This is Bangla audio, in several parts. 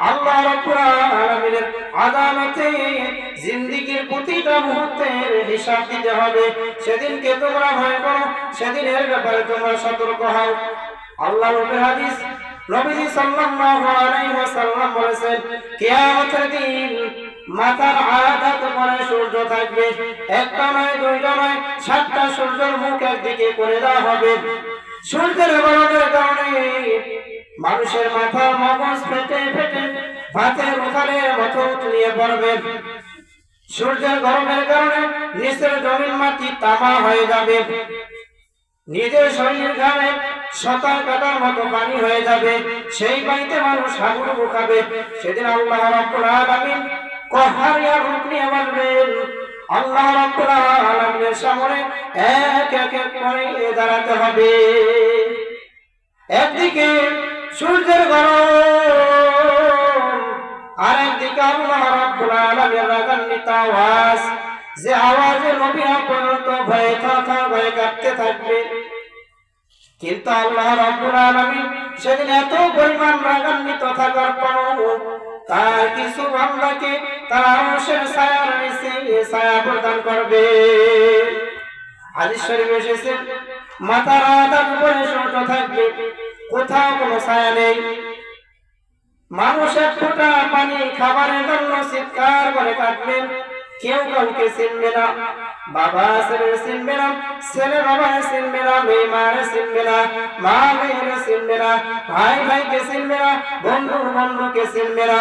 আল্লাহ রাব্বুল আলামিনের আদালতে জিন্দেগীর প্রতিটা মুহূর্তের হিসাব দিতে হবে। সেদিনকে তোমরা ভয় করো, সেদিনের ব্যাপারে তোমরা সতর্ক হও। আল্লাহ রাব্বুল হাদিস নবীজি সাল্লাল্লাহু আলাইহি ওয়াসাল্লাম বলেছেন, কিয়ামতের দিন মাথার আঘাত করে সূর্য থাকবে, একটা নয়, দুইটা নয়, 7টা সূর্যের মুখ একদিকে করে দেওয়া হবে। সূর্যের গরমের কারণে মানুষের মাথার মগজ ফেটে ফেটে ভাতের উথানের মতো উতলিয়ে পড়বে। সূর্যের গরমের কারণে নিচের জমিন মাটি তামা হয়ে যাবে, নিজের শরীর ঘামে সাঁতার কাটার মতো পানি হয়ে যাবে, সেই পানিতে মানুষ হাবুডুবু খাবে। সেদিন আল্লাহ রাব্বুল আলামিন কহারিয়া রূপ নিয়ে আসবেন। আল্লাহ রাব্বুল আলামিনের সামনে এক এক করে দাঁড়াতে হবে। একদিকে সূর্যের গরম, আর একদিকে আল্লাহ রাব্বুল আলামিনের রাগান্বিত আওয়াজ, যে আওয়াজে নবীরা পর্যন্ত ভয়ে থরথর ভয়ে কাঁপতে থাকবে। কিন্তু আল্লাহ রাব্বুল আলামিন সেদিন এত পরিমাণ রাগান্বিত থাকার পরও তার কিছু বান্দাকে তার আরশের ছায়ার নিচে ছায়া প্রদান করবে। হাদিস শরীফে এসেছে, মাথার আধার উপরে সূর্য থাকবে, কোথাও কোনো ছায়া নেই। মানুষ এক ফোঁটা পানি খাবারের জন্য চিৎকার করে কাঁদবে, কেউ কাউকে চিনবে না। বাবা ছেলে চিনবে না, ছেলে বাবা চিনবে না, মেয়ে মারে চিনবে না, মা মেয়েরে চিনবে না, ভাই ভাইকে চিনবে না, বন্ধু বন্ধুকে চিনবে না।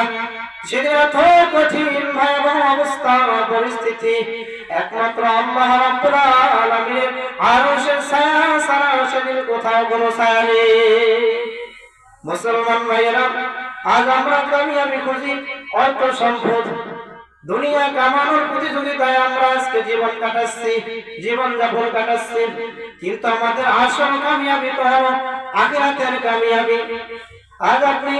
সেদিন এত কঠিন ভয়াবহ অবস্থা পরিস্থিতি, একমাত্র আল্লাহ রাব্বুল আলামিনের আরশের ছায়া ছাড়া সেদিন কোথাও কোনো ছায়া নেই। মুসলমান ভাইয়েরা, আজ আমরা কামিয়াবি খুঁজি, অর্থ সম্পদ, দুনিয়া কামানোর প্রতিযোগিতায় আমরা আজকে জীবন কাটাচ্ছি, জীবন যাপন কাটাচ্ছি। কিন্তু আমাদের আসল কামিয়াবি তো হলো আখিরাতের কামিয়াবি। আজ আপনি